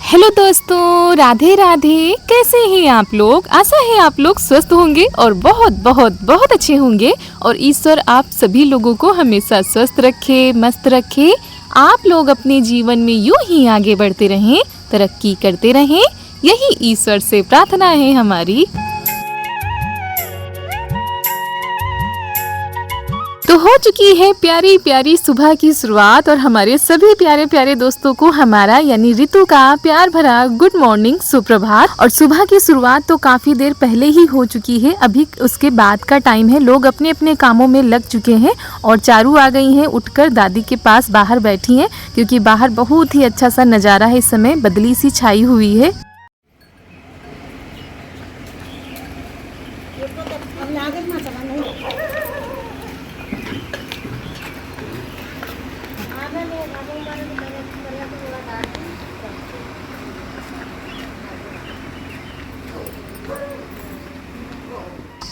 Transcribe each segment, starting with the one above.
Hello दोस्तों, राधे राधे। कैसे हैं आप लोग? आशा है आप लोग स्वस्थ होंगे और बहुत बहुत बहुत अच्छे होंगे। और ईश्वर आप सभी लोगों को हमेशा स्वस्थ रखे, मस्त रखे। आप लोग अपने जीवन में यूं ही आगे बढ़ते रहें, तरक्की करते रहें, यही ईश्वर से प्रार्थना है हमारी। तो हो चुकी है प्यारी प्यारी सुबह की शुरुआत और हमारे सभी प्यारे प्यारे दोस्तों को हमारा यानी ऋतु का प्यार भरा गुड मॉर्निंग, सुप्रभात। और सुबह की शुरुआत तो काफी देर पहले ही हो चुकी है, अभी उसके बाद का टाइम है। लोग अपने अपने कामों में लग चुके हैं और चारू आ गई हैं, उठकर दादी के पास बाहर बैठी हैं, क्योंकि बाहर बहुत ही अच्छा सा नज़ारा है। इस समय बदली सी छाई हुई है।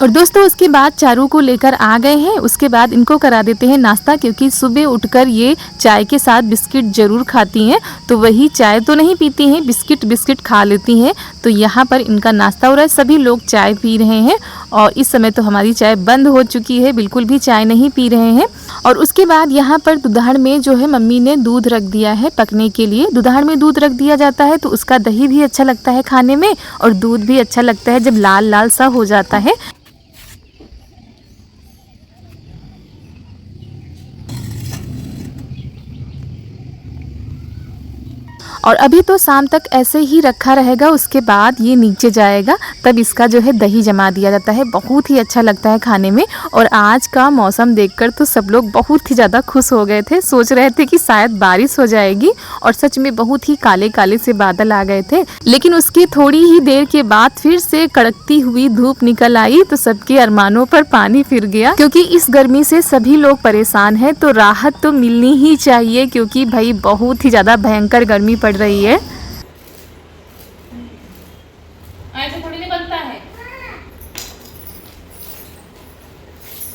और दोस्तों उसके बाद चारू को लेकर आ गए हैं। उसके बाद इनको करा देते हैं नाश्ता, क्योंकि सुबह उठकर ये चाय के साथ बिस्किट ज़रूर खाती हैं। तो वही चाय तो नहीं पीती हैं, बिस्किट खा लेती हैं। तो यहाँ पर इनका नाश्ता हो रहा है, सभी लोग चाय पी रहे हैं। और इस समय तो हमारी चाय बंद हो चुकी है, बिल्कुल भी चाय नहीं पी रहे हैं। और उसके बाद यहाँ पर दुधार में जो है मम्मी ने दूध रख दिया है पकने के लिए। दुधार में दूध रख दिया जाता है तो उसका दही भी अच्छा लगता है खाने में, और दूध भी अच्छा लगता है जब लाल लाल सा हो जाता है। और अभी तो शाम तक ऐसे ही रखा रहेगा, उसके बाद ये नीचे जाएगा, तब इसका जो है दही जमा दिया जाता है। बहुत ही अच्छा लगता है खाने में। और आज का मौसम देखकर तो सब लोग बहुत ही ज़्यादा खुश हो गए थे, सोच रहे थे कि शायद बारिश हो जाएगी। और सच में बहुत ही काले काले से बादल आ गए थे, लेकिन उसकी थोड़ी ही देर के बाद फिर से कड़कती हुई धूप निकल आई, तो सबके अरमानों पर पानी फिर गया। क्योंकि इस गर्मी से सभी लोग परेशान हैं, तो राहत तो मिलनी ही चाहिए, क्योंकि भाई बहुत ही ज़्यादा भयंकर गर्मी पड़ रही है। ऐसे थोड़ी नहीं बनता है।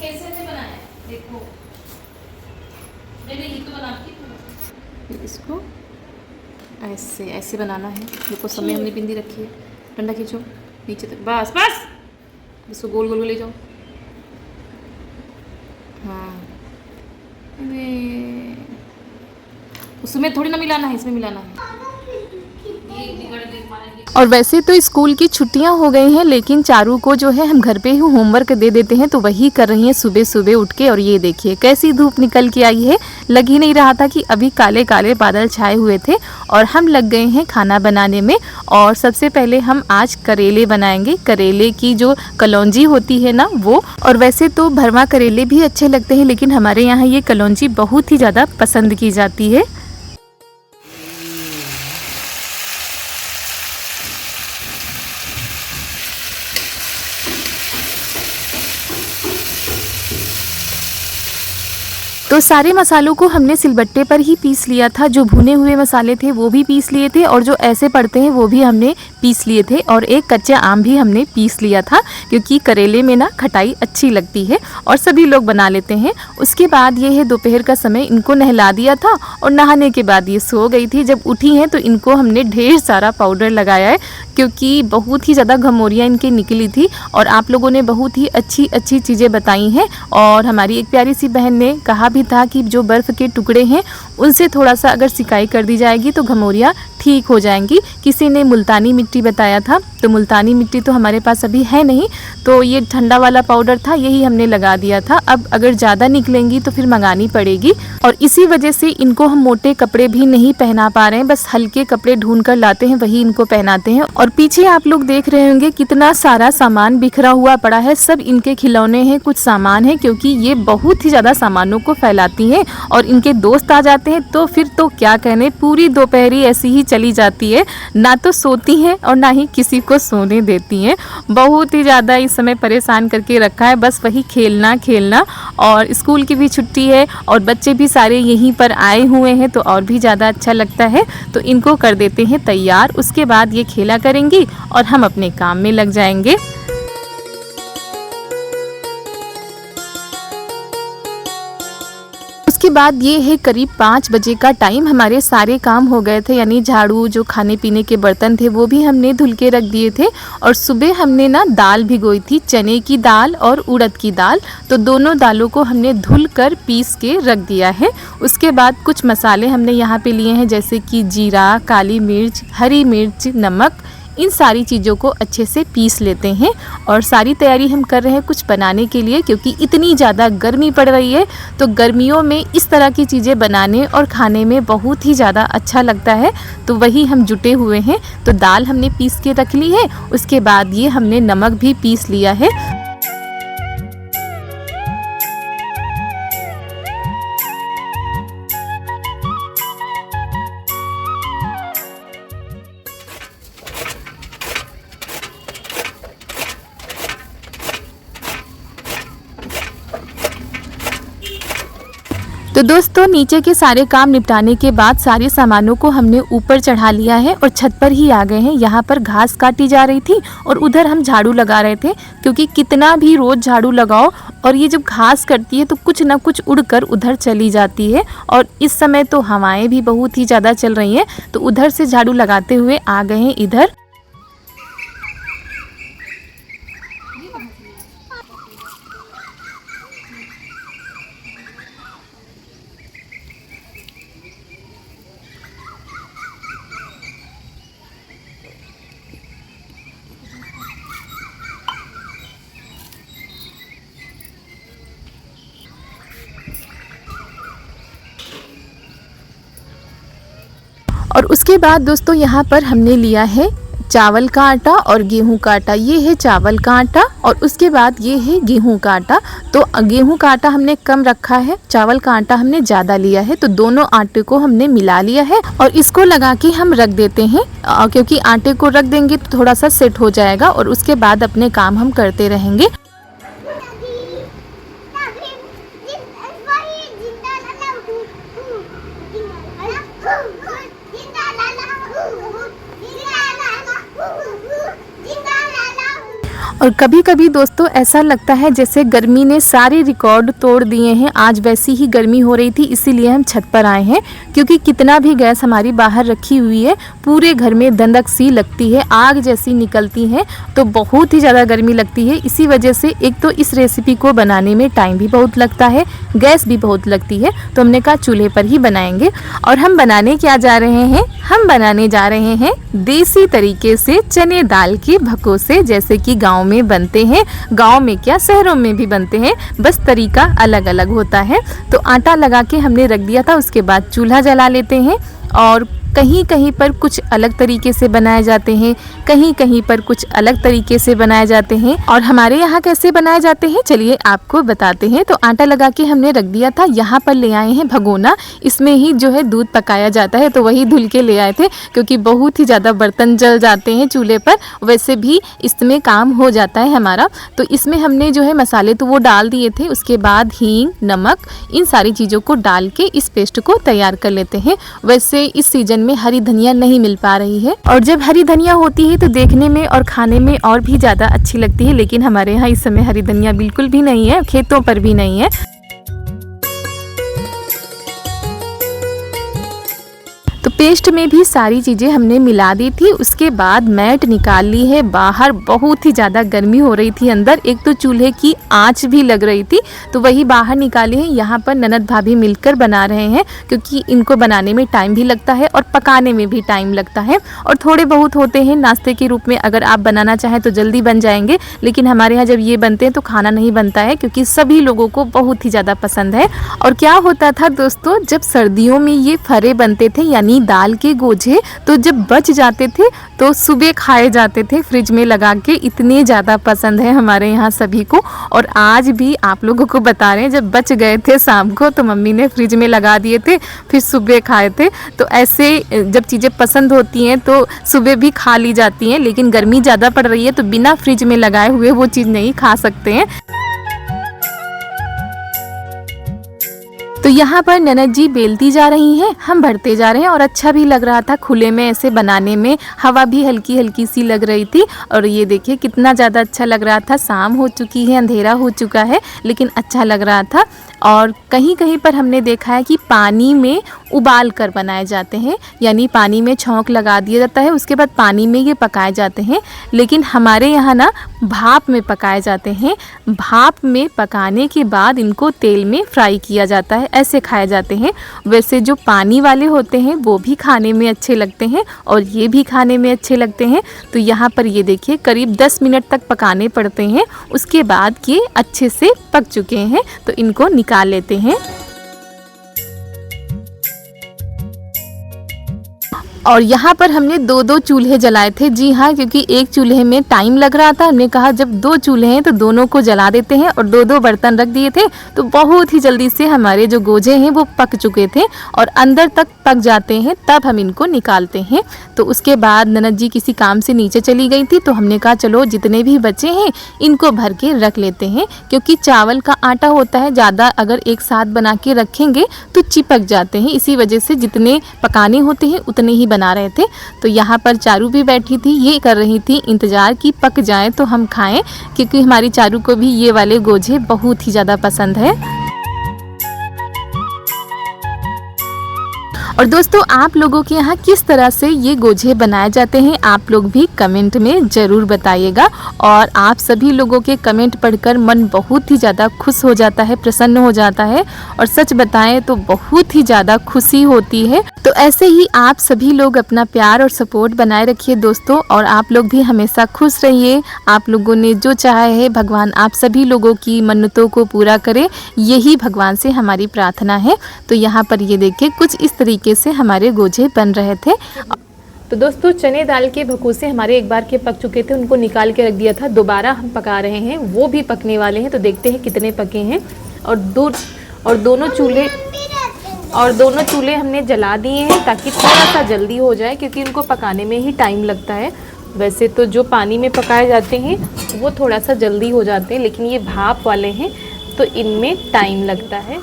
कैसे से बना है देखो। मैंने ये तो बनाती हूँ। इसको ऐसे ऐसे बनाना है। देखो समय हमने बिंदी रखी है, डंडा खींचो नीचे तक, बस बस। इसको गोल गोल ले जाओ। हाँ, उसमें थोड़ी ना मिलाना है, इसमें मिलाना है। और वैसे तो स्कूल की छुट्टियां हो गई हैं, लेकिन चारू को जो है हम घर पे ही होमवर्क दे देते हैं, तो वही कर रही हैं सुबह सुबह उठ के। और ये देखिए कैसी धूप निकल के आई है, लग ही नहीं रहा था कि अभी काले काले बादल छाए हुए थे। और हम लग गए हैं खाना बनाने में। और सबसे पहले हम आज करेले बनाएंगे, करेले की जो कलौंजी होती है ना वो। और वैसे तो भरवा करेले भी अच्छे लगते हैं, लेकिन हमारे यहाँ ये कलौंजी बहुत ही ज़्यादा पसंद की जाती है। तो सारे मसालों को हमने सिलबट्टे पर ही पीस लिया था। जो भुने हुए मसाले थे वो भी पीस लिए थे, और जो ऐसे पड़ते हैं वो भी हमने पीस लिए थे। और एक कच्चा आम भी हमने पीस लिया था, क्योंकि करेले में ना खटाई अच्छी लगती है और सभी लोग बना लेते हैं। उसके बाद ये है दोपहर का समय, इनको नहला दिया था और नहाने के बाद ये सो गई थी। जब उठी हैं तो इनको हमने ढेर सारा पाउडर लगाया है, क्योंकि बहुत ही ज़्यादा घमौरियाँ इनकी निकली थी। और आप लोगों ने बहुत ही अच्छी अच्छी चीज़ें बताई हैं। और हमारी एक प्यारी सी बहन ने कहा भी था कि जो बर्फ़ के टुकड़े हैं उनसे थोड़ा सा अगर सिकाई कर दी जाएगी तो घमौरियाँ ठीक हो जाएंगी। किसी ने मुल्तानी मिट्टी बताया था, तो मुल्तानी मिट्टी तो हमारे पास अभी है नहीं, तो ये ठंडा वाला पाउडर था, यही हमने लगा दिया था। अब अगर ज़्यादा निकलेंगी तो फिर मंगानी पड़ेगी। और इसी वजह से इनको हम मोटे कपड़े भी नहीं पहना पा रहे हैं, बस हल्के कपड़े ढूंढ कर लाते हैं, वही इनको पहनाते हैं। और पीछे आप लोग देख रहे होंगे कितना सारा सामान बिखरा हुआ पड़ा है, सब इनके खिलौने हैं, कुछ सामान है, क्योंकि ये बहुत ही ज़्यादा सामानों को फैलाती हैं। और इनके दोस्त आ जाते हैं तो फिर तो क्या कहने, पूरी दोपहरी ऐसी ही चली जाती है, ना तो सोती हैं और ना ही किसी को सोने देती हैं। बहुत ही ज़्यादा इस समय परेशान करके रखा है, बस वही खेलना खेलना। और स्कूल की भी छुट्टी है और बच्चे भी सारे यहीं पर आए हुए हैं, तो और भी ज़्यादा अच्छा लगता है। तो इनको कर देते हैं तैयार, उसके बाद ये खेला करेंगी और हम अपने काम में लग जाएंगे। उसके बाद ये है करीब 5 बजे का टाइम। हमारे सारे काम हो गए थे, यानी झाड़ू, जो खाने पीने के बर्तन थे वो भी हमने धुल के रख दिए थे। और सुबह हमने ना दाल भिगोई थी, चने की दाल और उड़द की दाल, तो दोनों दालों को हमने धुल कर पीस के रख दिया है। उसके बाद कुछ मसाले हमने यहाँ पे लिए हैं, जैसे कि जीरा, काली मिर्च, हरी मिर्च, नमक, इन सारी चीज़ों को अच्छे से पीस लेते हैं। और सारी तैयारी हम कर रहे हैं कुछ बनाने के लिए, क्योंकि इतनी ज़्यादा गर्मी पड़ रही है, तो गर्मियों में इस तरह की चीज़ें बनाने और खाने में बहुत ही ज़्यादा अच्छा लगता है। तो वही हम जुटे हुए हैं। तो दाल हमने पीस के रख ली है, उसके बाद ये हमने नमक भी पीस लिया है। तो दोस्तों नीचे के सारे काम निपटाने के बाद सारे सामानों को हमने ऊपर चढ़ा लिया है और छत पर ही आ गए हैं। यहाँ पर घास काटी जा रही थी और उधर हम झाड़ू लगा रहे थे, क्योंकि कितना भी रोज़ झाड़ू लगाओ और ये जब घास करती है तो कुछ ना कुछ उड़कर उधर चली जाती है। और इस समय तो हवाएं भी बहुत ही ज़्यादा चल रही हैं, तो उधर से झाड़ू लगाते हुए आ गए हैं इधर। और उसके बाद दोस्तों यहाँ पर हमने लिया है चावल का आटा और गेहूं का आटा। ये है चावल का आटा और उसके बाद ये है गेहूं का आटा। तो गेहूं का आटा हमने कम रखा है, चावल का आटा हमने ज़्यादा लिया है, तो दोनों आटे को हमने मिला लिया है और इसको लगा के हम रख देते हैं, क्योंकि आटे को रख देंगे तो थोड़ा सा सेट हो जाएगा और उसके बाद अपने काम हम करते रहेंगे। और कभी कभी दोस्तों ऐसा लगता है जैसे गर्मी ने सारे रिकॉर्ड तोड़ दिए हैं। आज वैसी ही गर्मी हो रही थी, इसीलिए हम छत पर आए हैं, क्योंकि कितना भी गैस हमारी बाहर रखी हुई है, पूरे घर में धंधक सी लगती है, आग जैसी निकलती है, तो बहुत ही ज़्यादा गर्मी लगती है। इसी वजह से एक तो इस रेसिपी को बनाने में टाइम भी बहुत लगता है, गैस भी बहुत लगती है, तो हमने कहा चूल्हे पर ही बनाएंगे। और हम बनाने क्या जा रहे हैं, हम बनाने जा रहे हैं देसी तरीके से चने दाल के भकोसे, जैसे कि गाँव में बनते हैं। गांव में क्या, शहरों में भी बनते हैं, बस तरीका अलग अलग होता है। तो आटा लगा के हमने रख दिया था, उसके बाद चूल्हा जला लेते हैं। और कहीं कहीं पर कुछ अलग तरीके से बनाए जाते हैं, कहीं कहीं पर कुछ अलग तरीके से बनाए जाते हैं। और हमारे यहाँ कैसे बनाए जाते हैं चलिए आपको बताते हैं। तो आटा लगा के हमने रख दिया था। यहाँ पर ले आए हैं भगोना, इसमें ही जो है दूध पकाया जाता है, तो वही धुल के ले आए थे, क्योंकि बहुत ही ज़्यादा बर्तन जल जाते हैं चूल्हे पर, वैसे भी इसमें काम हो जाता है हमारा। तो इसमें हमने जो है मसाले तो वो डाल दिए थे, उसके बाद हींग, नमक, इन सारी चीज़ों को डाल के इस पेस्ट को तैयार कर लेते हैं। वैसे इस सीजन में हरी धनिया नहीं मिल पा रही है, और जब हरी धनिया होती है तो देखने में और खाने में और भी ज़्यादा अच्छी लगती है, लेकिन हमारे यहाँ इस समय हरी धनिया बिल्कुल भी नहीं है, खेतों पर भी नहीं है। तो पेस्ट में भी सारी चीज़ें हमने मिला दी थी। उसके बाद मैट निकाल ली है बाहर, बहुत ही ज़्यादा गर्मी हो रही थी अंदर, एक तो चूल्हे की आंच भी लग रही थी, तो वही बाहर निकाली है। यहाँ पर ननद भाभी मिलकर बना रहे हैं, क्योंकि इनको बनाने में टाइम भी लगता है और पकाने में भी टाइम लगता है। और थोड़े बहुत होते हैं नाश्ते के रूप में, अगर आप बनाना चाहें तो जल्दी बन जाएंगे, लेकिन हमारे यहाँ जब ये बनते हैं तो खाना नहीं बनता है, क्योंकि सभी लोगों को बहुत ही ज़्यादा पसंद है। और क्या होता था दोस्तों, जब सर्दियों में ये फरे बनते थे, यानी दाल के गोझे, तो जब बच जाते थे तो सुबह खाए जाते थे फ्रिज में लगा के, इतने ज़्यादा पसंद है हमारे यहाँ सभी को। और आज भी आप लोगों को बता रहे हैं, जब बच गए थे शाम को तो मम्मी ने फ्रिज में लगा दिए थे, फिर सुबह खाए थे। तो ऐसे जब चीज़ें पसंद होती हैं तो सुबह भी खा ली जाती हैं, लेकिन गर्मी ज़्यादा पड़ रही है तो बिना फ्रिज में लगाए हुए वो चीज़ नहीं खा सकते हैं। तो यहाँ पर ननद जी बेलती जा रही हैं, हम भरते जा रहे हैं और अच्छा भी लग रहा था खुले में ऐसे बनाने में। हवा भी हल्की हल्की सी लग रही थी और ये देखिए कितना ज़्यादा अच्छा लग रहा था। शाम हो चुकी है, अंधेरा हो चुका है, लेकिन अच्छा लग रहा था। और कहीं कहीं पर हमने देखा है कि पानी में उबाल कर बनाए जाते हैं, यानी पानी में छौंक लगा दिया जाता है, उसके बाद पानी में ये पकाए जाते हैं। लेकिन हमारे यहाँ ना भाप में पकाए जाते हैं। भाप में पकाने के बाद इनको तेल में फ्राई किया जाता है, ऐसे खाए जाते हैं। वैसे जो पानी वाले होते हैं वो भी खाने में अच्छे लगते हैं और ये भी खाने में अच्छे लगते हैं। तो यहाँ पर ये देखिए करीब 10 मिनट तक पकाने पड़ते हैं, उसके बाद ये अच्छे से पक चुके हैं तो इनको निकाल लेते हैं। और यहाँ पर हमने दो चूल्हे जलाए थे। जी हाँ, क्योंकि एक चूल्हे में टाइम लग रहा था। हमने कहा जब 2 चूल्हे हैं तो दोनों को जला देते हैं और 2 बर्तन रख दिए थे तो बहुत ही जल्दी से हमारे जो गोजे हैं वो पक चुके थे और अंदर तक पक जाते हैं, तब हम इनको निकालते हैं। तो उसके बाद ननद जी किसी काम से नीचे चली गई थी तो हमने कहा चलो जितने भी बचे हैं इनको भर के रख लेते हैं, क्योंकि चावल का आटा होता है ज़्यादा अगर एक साथ बना के रखेंगे तो चिपक जाते हैं। इसी वजह से जितने पकाने होते हैं उतने ही बना रहे थे। तो यहाँ पर चारू भी बैठी थी, ये कर रही थी इंतज़ार कि पक जाए तो हम खाएं, क्योंकि हमारी चारू को भी ये वाले गोजे बहुत ही ज़्यादा पसंद है। और दोस्तों आप लोगों के यहाँ किस तरह से ये गोजे बनाए जाते हैं आप लोग भी कमेंट में ज़रूर बताइएगा। और आप सभी लोगों के कमेंट पढ़कर मन बहुत ही ज़्यादा खुश हो जाता है, प्रसन्न हो जाता है और सच बताएं तो बहुत ही ज़्यादा खुशी होती है। तो ऐसे ही आप सभी लोग अपना प्यार और सपोर्ट बनाए रखिए दोस्तों, और आप लोग भी हमेशा खुश रहिए। आप लोगों ने जो चाहा है भगवान आप सभी लोगों की मन्नतों को पूरा करे, यही भगवान से हमारी प्रार्थना है। तो यहाँ पर ये देखिए कुछ इस तरीके से हमारे गोजे बन रहे थे। तो दोस्तों चने दाल के भकोसे हमारे एक बार के पक चुके थे, उनको निकाल के रख दिया था। दोबारा हम पका रहे हैं, वो भी पकने वाले हैं, तो देखते हैं कितने पके हैं। और दोनों चूल्हे हमने जला दिए हैं ताकि थोड़ा सा जल्दी हो जाए, क्योंकि इनको पकाने में ही टाइम लगता है। वैसे तो जो पानी में पकाए जाते हैं वो थोड़ा सा जल्दी हो जाते हैं, लेकिन ये भाप वाले हैं तो इनमें टाइम लगता है।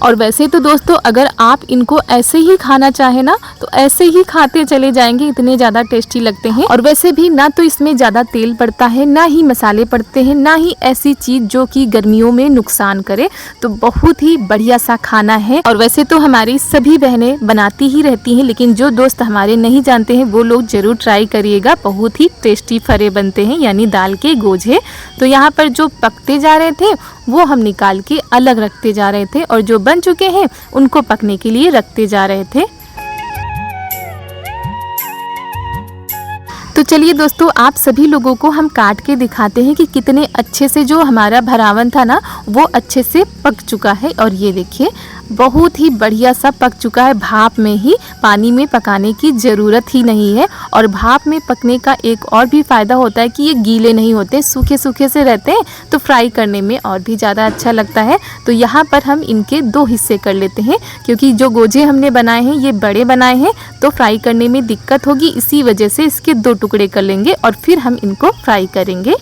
और वैसे तो दोस्तों अगर आप इनको ऐसे ही खाना चाहें ना तो ऐसे ही खाते चले जाएंगे, इतने ज़्यादा टेस्टी लगते हैं। और वैसे भी ना तो इसमें ज़्यादा तेल पड़ता है, ना ही मसाले पड़ते हैं, ना ही ऐसी चीज़ जो कि गर्मियों में नुकसान करे। तो बहुत ही बढ़िया सा खाना है। और वैसे तो हमारी सभी बहनें बनाती ही रहती हैं, लेकिन जो दोस्त हमारे नहीं जानते हैं वो लोग ज़रूर ट्राई करिएगा। बहुत ही टेस्टी फरे बनते हैं, यानी दाल के गोजे। तो यहाँ पर जो पकते जा रहे थे वो हम निकाल के अलग रखते जा रहे थे और जो बन चुके हैं उनको पकने के लिए रखते जा रहे थे। तो चलिए दोस्तों आप सभी लोगों को हम काट के दिखाते हैं कि कितने अच्छे से जो हमारा भरावन था ना वो अच्छे से पक चुका है। और ये देखिए बहुत ही बढ़िया सा पक चुका है। भाप में ही, पानी में पकाने की ज़रूरत ही नहीं है। और भाप में पकने का एक और भी फ़ायदा होता है कि ये गीले नहीं होते, सूखे सूखे से रहते हैं, तो फ्राई करने में और भी ज़्यादा अच्छा लगता है। तो यहाँ पर हम इनके 2 हिस्से कर लेते हैं, क्योंकि जो गोजे हमने बनाए हैं ये बड़े बनाए हैं तो फ्राई करने में दिक्कत होगी, इसी वजह से इसके 2 टुकड़े कर लेंगे और फिर हम इनको फ्राई करेंगे।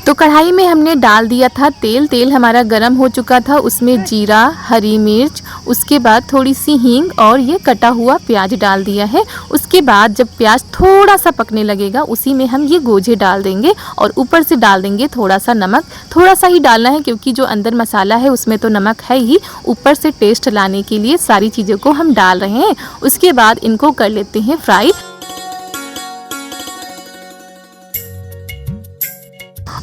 तो कढ़ाई में हमने डाल दिया था तेल हमारा गरम हो चुका था। उसमें जीरा, हरी मिर्च, उसके बाद थोड़ी सी हींग और ये कटा हुआ प्याज डाल दिया है। उसके बाद जब प्याज थोड़ा सा पकने लगेगा उसी में हम ये गोजे डाल देंगे और ऊपर से डाल देंगे थोड़ा सा नमक। थोड़ा सा ही डालना है क्योंकि जो अंदर मसाला है उसमें तो नमक है ही, ऊपर से टेस्ट लाने के लिए सारी चीज़ों को हम डाल रहे हैं। उसके बाद इनको कर लेते हैं फ्राई।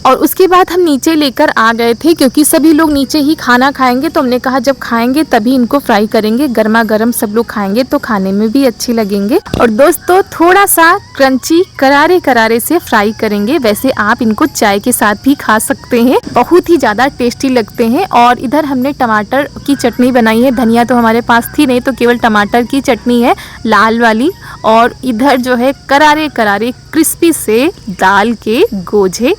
और उसके बाद हम नीचे लेकर आ गए थे, क्योंकि सभी लोग नीचे ही खाना खाएंगे, तो हमने कहा जब खाएंगे तभी इनको फ्राई करेंगे। गर्मा गर्म सब लोग खाएंगे तो खाने में भी अच्छे लगेंगे। और दोस्तों थोड़ा सा क्रंची करारे करारे से फ्राई करेंगे। वैसे आप इनको चाय के साथ भी खा सकते हैं, बहुत ही ज़्यादा टेस्टी लगते हैं। और इधर हमने टमाटर की चटनी बनाई है, धनिया तो हमारे पास थी नहीं तो केवल टमाटर की चटनी है लाल वाली। और इधर जो है करारे करारे क्रिस्पी से दाल के गोजे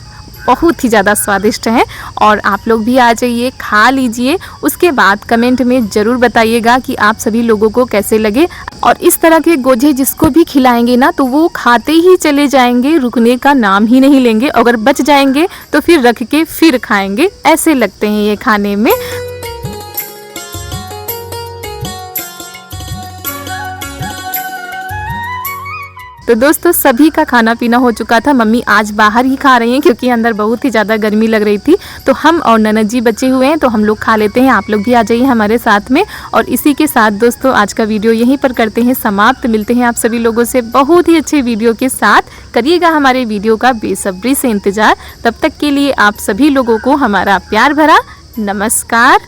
बहुत ही ज़्यादा स्वादिष्ट हैं। और आप लोग भी आ जाइए, खा लीजिए, उसके बाद कमेंट में ज़रूर बताइएगा कि आप सभी लोगों को कैसे लगे। और इस तरह के गोझे जिसको भी खिलाएंगे ना तो वो खाते ही चले जाएंगे, रुकने का नाम ही नहीं लेंगे। अगर बच जाएंगे तो फिर रख के फिर खाएंगे, ऐसे लगते हैं ये खाने में। तो दोस्तों सभी का खाना पीना हो चुका था। मम्मी आज बाहर ही खा रही हैं क्योंकि अंदर बहुत ही ज़्यादा गर्मी लग रही थी। तो हम और ननद जी बचे हुए हैं, तो हम लोग खा लेते हैं। आप लोग भी आ जाइए हमारे साथ में। और इसी के साथ दोस्तों आज का वीडियो यहीं पर करते हैं समाप्त। मिलते हैं आप सभी लोगों से बहुत ही अच्छे वीडियो के साथ। करिएगा हमारे वीडियो का बेसब्री से इंतज़ार। तब तक के लिए आप सभी लोगों को हमारा प्यार भरा नमस्कार।